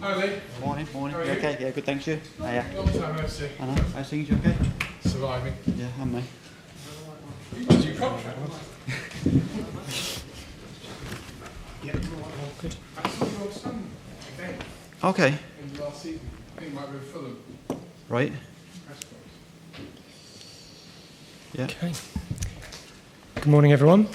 Hi Lee. Morning. How are You you? okay? Yeah, good, thanks you. Hiya. Long time no see. I know. How's things? You okay? Surviving. Yeah, and me. You got your contract. Good. I saw your son today Okay. in the last season. I think he might be with Fulham. Right. Press box. Yeah. Okay. Good morning, everyone.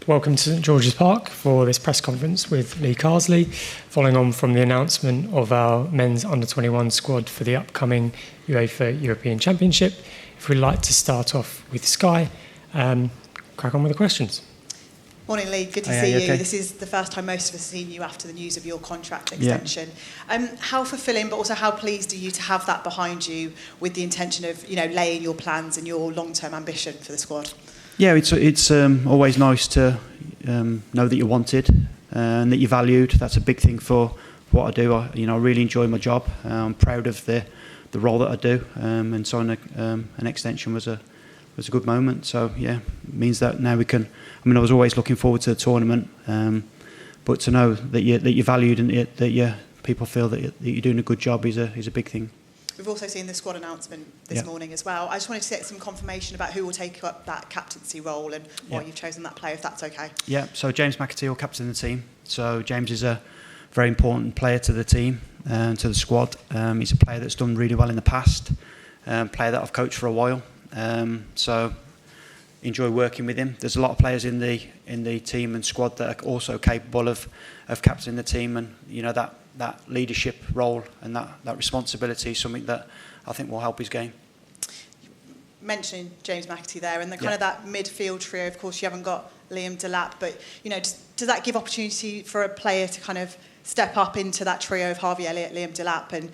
Welcome to St George's Park for this press conference with Lee Carsley, following on from the announcement of our men's under-21 squad for the upcoming UEFA European Championship. If we'd like to start off with Sky, crack on with the questions. Morning, Lee. Good to Hiya, see you you. okay? This is the first time most of us have seen you after the news of your contract extension. How fulfilling, but also how pleased are you to have that behind you with the intention of, laying your plans and your long-term ambition for the squad? Yeah, it's always nice to know that you're wanted and that you're valued. That's a big thing for what I do. I really enjoy my job. I'm proud of the role that I do, and signing an extension was a good moment. So yeah, it means that now we can. I was always looking forward to the tournament, but to know that you're valued and that people feel that you're doing a good job is a big thing. We've also seen the squad announcement this morning as well. I just wanted to get some confirmation about who will take up that captaincy role and why you've chosen that player, if that's okay. Yeah, so James McAtee will captain the team. So James is a very important player to the team and to the squad. He's a player that's done really well in the past, player that I've coached for a while. So enjoy working with him. There's a lot of players in the team and squad that are also capable of captaining the team, and that leadership role and that responsibility is something that I think will help his game. Mentioning James McAtee there, and the kind of that midfield trio. Of course, you haven't got Liam Delap, but does that give opportunity for a player to kind of step up into that trio of Harvey Elliott, Liam Delap, and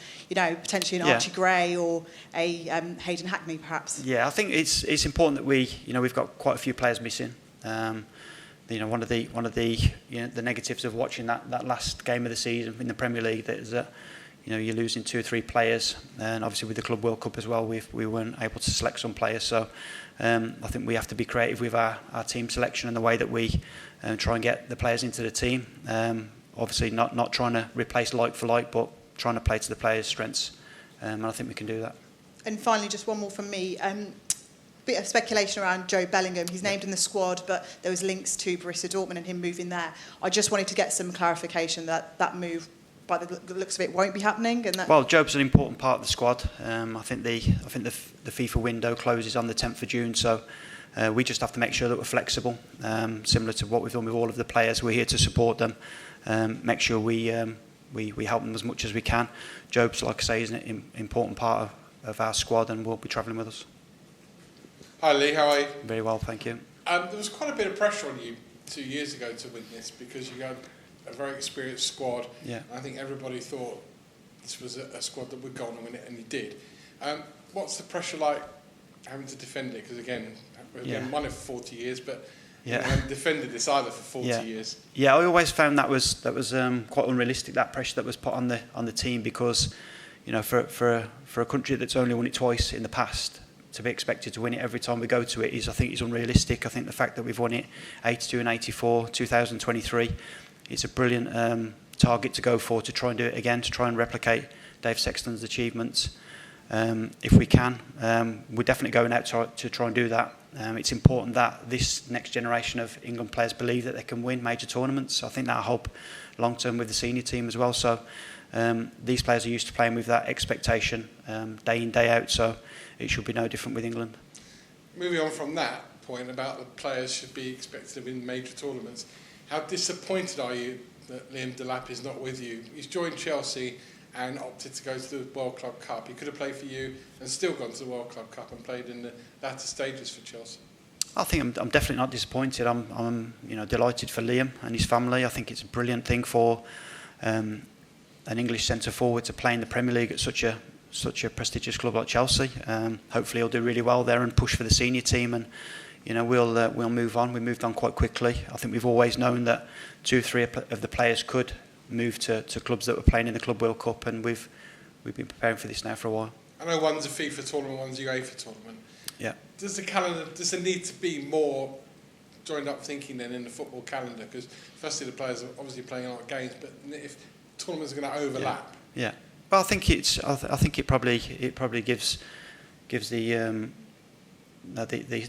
potentially an Archie Gray or a Hayden Hackney, perhaps? Yeah, I think it's important that we've got quite a few players missing. One of the negatives of watching that last game of the season in the Premier League is that you're losing 2 or 3 players, and obviously with the Club World Cup as well, we weren't able to select some players. So I think we have to be creative with our team selection and the way that we try and get the players into the team. Obviously not trying to replace like for like, but trying to play to the players' strengths, and I think we can do that. And finally, just one more from me. Bit of speculation around Joe Bellingham. He's named in the squad, but there was links to Borussia Dortmund and him moving there. I just wanted to get some clarification that move, by the looks of it, won't be happening. And that. Well, Jobe's an important part of the squad. I think the FIFA window closes on the 10th of June, so we just have to make sure that we're flexible, similar to what we've done with all of the players. We're here to support them, make sure we help them as much as we can. Jobe's, like I say, is an important part of our squad and will be travelling with us. Hi Lee, how are you? Very well, thank you. There was quite a bit of pressure on you 2 years ago to win this because you had a very experienced squad. Yeah. And I think everybody thought this was a squad that would go on and win it, and you did. What's the pressure like having to defend it? Because again, won it for 40 years, but you haven't defended this either for 40 years. Yeah, I always found that was quite unrealistic, that pressure that was put on the team, because for a country that's only won it twice in the past, to be expected to win it every time we go to it I think is unrealistic. I think the fact that we've won it 82 and 84, 2023, it's a brilliant target to go for, to try and do it again, to try and replicate Dave Sexton's achievements. If we can, we're definitely going out to try and do that. It's important that this next generation of England players believe that they can win major tournaments. I think that'll help long term with the senior team as well. So these players are used to playing with that expectation day in, day out. So it should be no different with England. Moving on from that point about the players should be expected to win major tournaments, how disappointed are you that Liam Delap is not with you? He's joined Chelsea and opted to go to the World Club Cup. He could have played for you and still gone to the World Club Cup and played in the latter stages for Chelsea. I think I'm definitely not disappointed. I'm delighted for Liam and his family. I think it's a brilliant thing for an English centre forward to play in the Premier League at such a prestigious club like Chelsea. Hopefully he'll do really well there and push for the senior team, and we'll move on. We moved on quite quickly. I think we've always known that 2 or 3 of the players could move to clubs that were playing in the Club World Cup, and we've been preparing for this now for a while. I know one's a FIFA tournament, one's a UEFA tournament. Yeah. Does there need to be more joined up thinking then in the football calendar? Because firstly the players are obviously playing a lot of games, but if tournaments are going to overlap. Yeah. Well, I think it probably gives the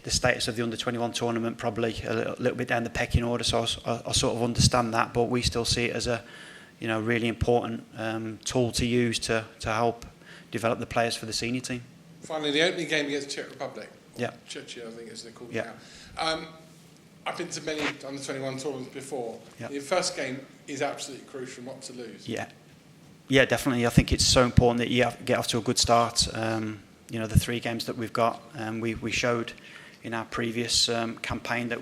status of the under-21 tournament probably a little bit down the pecking order. So I sort of understand that, but we still see it as a really important tool to use to help develop the players for the senior team. Finally, the opening game against Czech Republic. Yeah. Czechia, I think as they're called Yeah. now. I've been to many under-21 tournaments before. Yeah. The first game is absolutely crucial not to lose. Yeah, definitely. I think it's so important that you get off to a good start. The 3 games that we've got, we showed in our previous campaign that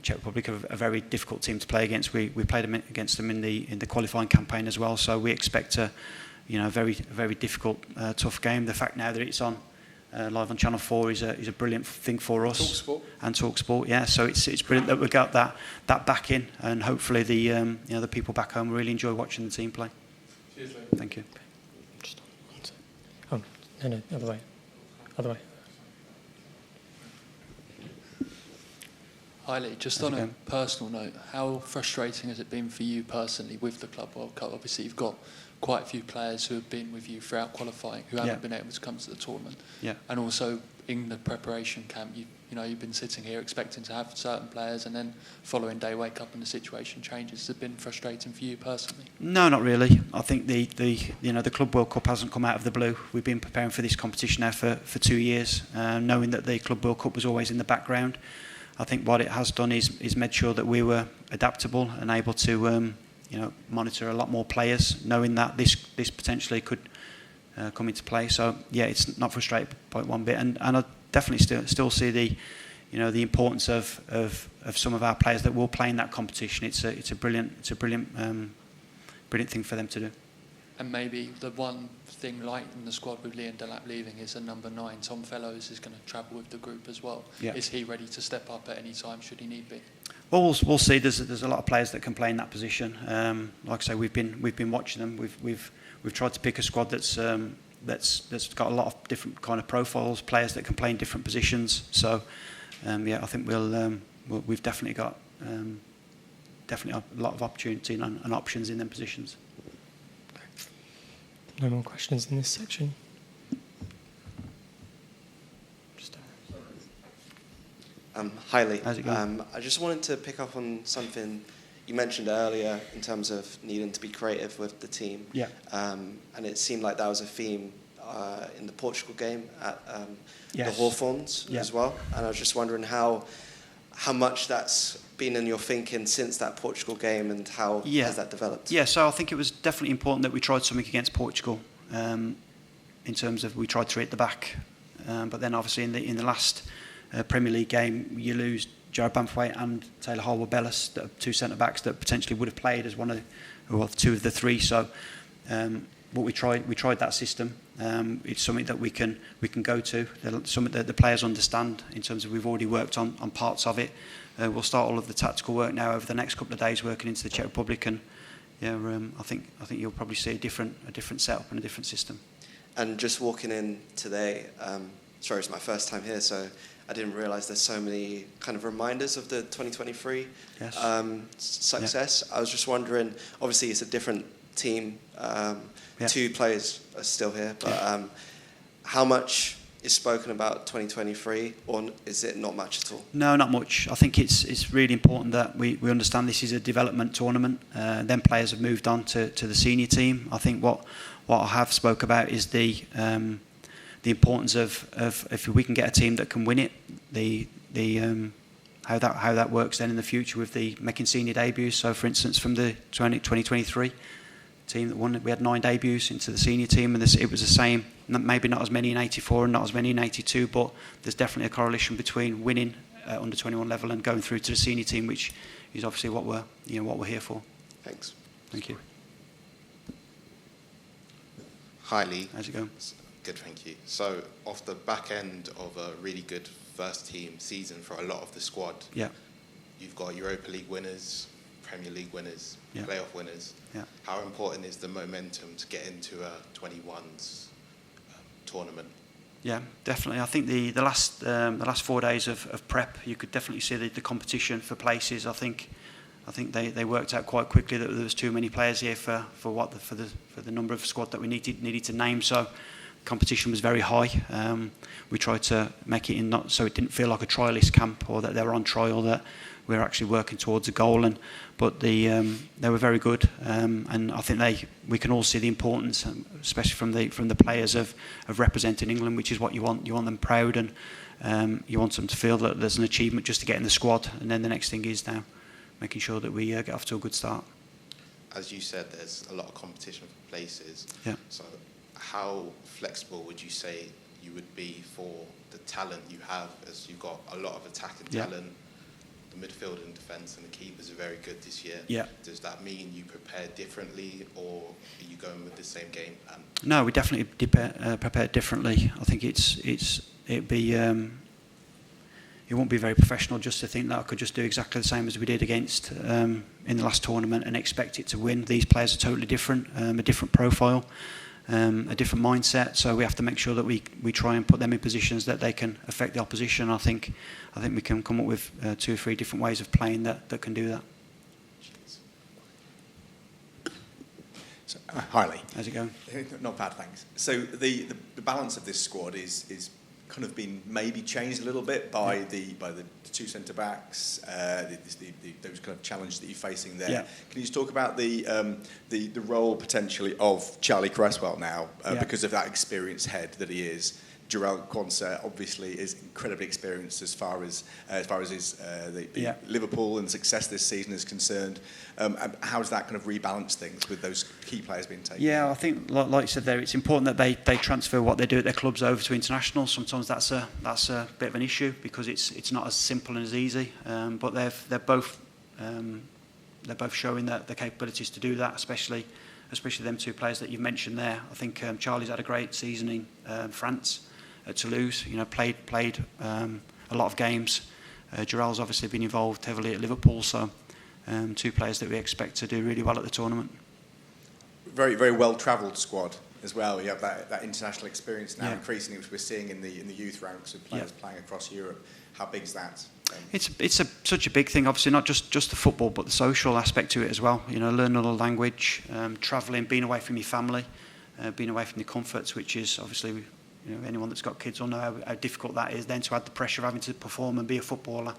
Czech Republic are a very difficult team to play against. We played against them in the qualifying campaign as well. So we expect a very difficult, tough game. The fact now that it's on live on Channel 4 is a brilliant thing for us. TalkSport. And TalkSport, yeah. So it's brilliant that we got that back in, and hopefully the people back home really enjoy watching the team play. Cheers, Lee. Thank you. Oh, no, other way. Hi Lee, just on a personal note, how frustrating has it been for you personally with the Club World Cup? Obviously you've got quite a few players who have been with you throughout qualifying who haven't been able to come to the tournament. Yeah. And also in the preparation camp, you've been sitting here expecting to have certain players, and then following day wake up and the situation changes. Has it been frustrating for you personally? No, not really. I think the Club World Cup hasn't come out of the blue. We've been preparing for this competition now for 2 years, knowing that the Club World Cup was always in the background. I think what it has done is made sure that we were adaptable and able to monitor a lot more players, knowing that this potentially could come into play. So yeah, it's not frustrating by one bit, and I definitely still see the importance of some of our players that will play in that competition. It's a brilliant thing for them to do. And maybe the one thing light in the squad with Liam Delap leaving is a number 9. Tom Fellows is going to travel with the group as well. Yeah. Is he ready to step up at any time should he need be? Well, we'll see. There's a lot of players that can play in that position. Like I say, we've been watching them. We've tried to pick a squad that's got a lot of different kind of profiles, players that can play in different positions. So I think we've definitely got a lot of opportunity and options in them positions. No more questions in this section. Hi Lee. How's it going? I just wanted to pick up on something you mentioned earlier in terms of needing to be creative with the team. Yeah. And it seemed like that was a theme in the Portugal game at Yes. the Hawthorns as well. And I was just wondering how much that's been in your thinking since that Portugal game, and how has that developed? Yeah, so I think it was definitely important that we tried something against Portugal in terms of we tried to hit the back. But then obviously in the last Premier League game, you lose Jared Banthwaite and Taylor Harwood-Bellis, that are 2 centre-backs that potentially would have played as two of the 3. So what we tried that system. It's something that we can go to. Something that the players understand in terms of we've already worked on parts of it. We'll start all of the tactical work now over the next couple of days, working into the Czech Republic, and I think you'll probably see a different setup and a different system. And just walking in today, sorry, it's my first time here, so I didn't realise there's so many kind of reminders of the 2023 success. Yeah. I was just wondering, obviously it's a different team, 2 players are still here, but how much is spoken about 2023, or is it not much at all? No, not much. I think it's really important that we understand this is a development tournament. Then players have moved on to the senior team. I think what I have spoke about is the importance of if we can get a team that can win it, how that works then in the future with the making senior debuts. So for instance, from the 2023 team that won, we had 9 debuts into the senior team, and it was the same. Maybe not as many in 84 and not as many in 82, but there's definitely a correlation between winning at under 21 level and going through to the senior team, which is obviously what we're here for. Thanks. Thank you. Hi Lee. How's it going? Good, thank you. So off the back end of a really good first team season for a lot of the squad, you've got Europa League winners, Premier League winners, playoff winners. Yeah. How important is the momentum to get into a 21s tournament? Yeah, definitely. I think the last 4 days of prep, you could definitely see the competition for places. I think I think they worked out quite quickly that there was too many players here for the number of squad that we needed to name. So competition was very high. We tried to make it not so it didn't feel like a trialist camp or that they were on trial, that we were actually working towards a goal. But they were very good, and I think we can all see the importance, especially from the players of representing England, which is what you want. You want them proud, and you want them to feel that there's an achievement just to get in the squad. And then the next thing is now making sure that we get off to a good start. As you said, there's a lot of competition for places. Yeah. So how flexible would you say you would be for the talent you have, as you've got a lot of attacking talent? The midfield and defence and the keepers are very good this year. Yeah. Does that mean you prepare differently, or are you going with the same game plan? No, we definitely prepared differently. I think it won't be very professional just to think that I could just do exactly the same as we did against in the last tournament and expect it to win. These players are totally different, a different profile, a different mindset. So we have to make sure that we try and put them in positions that they can affect the opposition. I think we can come up with 2 or 3 different ways of playing that can do that. So, hi Lee. How's it going? Not bad, thanks. So the balance of this squad is kind of been maybe changed a little bit by the 2 centre backs, those kind of challenges that you're facing there. Yeah. Can you just talk about the role potentially of Charlie Cresswell now, because of that experienced head that he is? Jarell Quansah obviously is incredibly experienced as far as his Liverpool and success this season is concerned. How does that kind of rebalance things with those key players being taken? Yeah, I think like you said there, it's important that they transfer what they do at their clubs over to international. Sometimes that's a bit of an issue because it's not as simple and as easy. But they're both showing that the capabilities to do that, especially them 2 players that you've mentioned there. I think Charlie's had a great season in France at Toulouse. Played a lot of games. Jarell's obviously been involved heavily at Liverpool, so 2 players that we expect to do really well at the tournament. Very, very well-travelled squad as well. You have that international experience now, increasingly, which we're seeing in the youth ranks of players playing across Europe. How big is that? It's such a big thing, obviously, not just the football, but the social aspect to it as well. Learn another language, travelling, being away from your family, being away from the comforts, which is obviously, anyone that's got kids will know how difficult that is. Then to add the pressure of having to perform and be a footballer,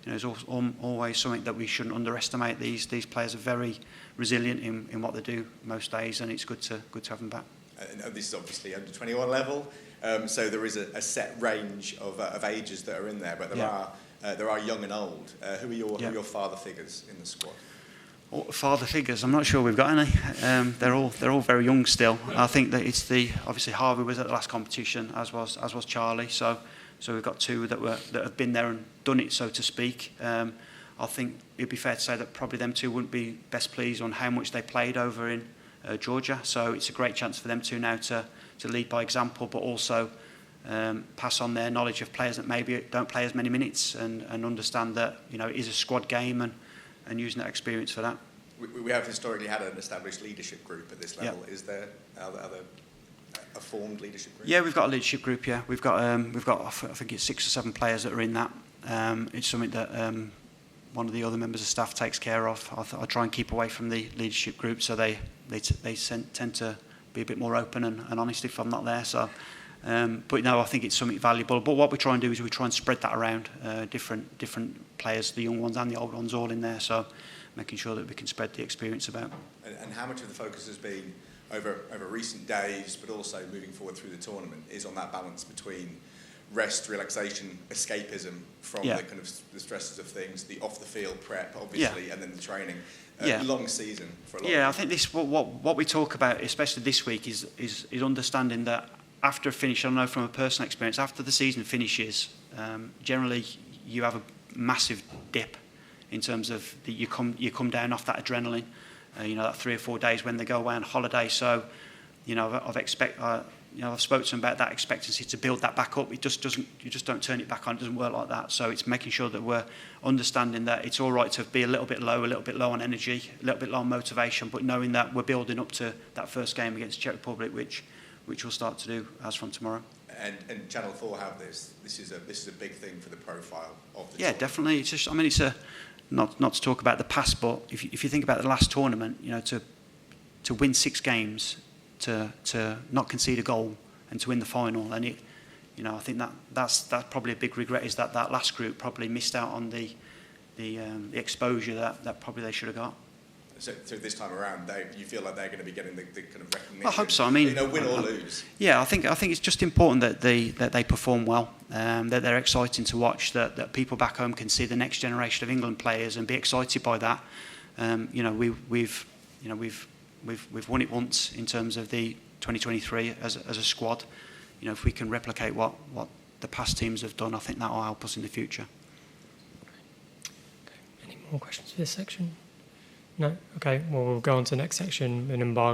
is always something that we shouldn't underestimate. These players are very resilient in what they do most days, and it's good to have them back. And this is obviously under 21 level, so there is a set range of ages that are in there, but there are young and old. Who are your father figures in the squad? Father figures, I'm not sure we've got any. They're all very young still. I think that it's obviously Harvey was at the last competition, as was Charlie. So we've got 2 that have been there and done it, so to speak. I think it'd be fair to say that probably them 2 wouldn't be best pleased on how much they played over in Georgia. So it's a great chance for them 2 now to lead by example, but also pass on their knowledge of players that maybe don't play as many minutes and understand that it is a squad game and using that experience for that. We have historically had an established leadership group at this level. Is there a formed leadership group? Yeah, we've got a leadership group. Yeah, we've got I think it's 6 or 7 players that are in that. It's something that one of the other members of staff takes care of. I try and keep away from the leadership group, so they tend to be a bit more open and honest if I'm not there. So. But no, I think it's something valuable. But what we try and do is we try and spread that around, different players, the young ones and the old ones, all in there. So making sure that we can spread the experience about. And how much of the focus has been over recent days, but also moving forward through the tournament, is on that balance between rest, relaxation, escapism from the kind of the stresses of things, the off the field prep, obviously, and then the training. Long season for a lot. I think this what we talk about, especially this week, is understanding that. After a finish, I know from a personal experience, after the season finishes, generally you have a massive dip in terms of you come down off that adrenaline, that 3 or 4 days when they go away on holiday. So, I've spoken to them about that expectancy to build that back up. You just don't turn it back on. It doesn't work like that. So it's making sure that we're understanding that it's all right to be a little bit low on energy, a little bit low on motivation, but knowing that we're building up to that first game against the Czech Republic, which we'll start to do as from tomorrow. And Channel 4 have this. This is a big thing for the profile of the tournament. Definitely. not to talk about the past, but if you think about the last tournament, you know, to win 6 games, to not concede a goal, and to win the final, and it, you know, I think that's probably a big regret, is that last group probably missed out on the exposure that probably they should have got. So this time around, you feel like they're going to be getting the kind of recognition. I hope so. I mean, you know, win or lose. Yeah, I think it's just important that they perform well, that they're exciting to watch, that people back home can see the next generation of England players and be excited by that. You know, we've won it once in terms of the 2023 as a squad. You know, if we can replicate what the past teams have done, I think that will help us in the future. Okay. Any more questions for this section? No? Okay, well, we'll go on to the next section, an embargo.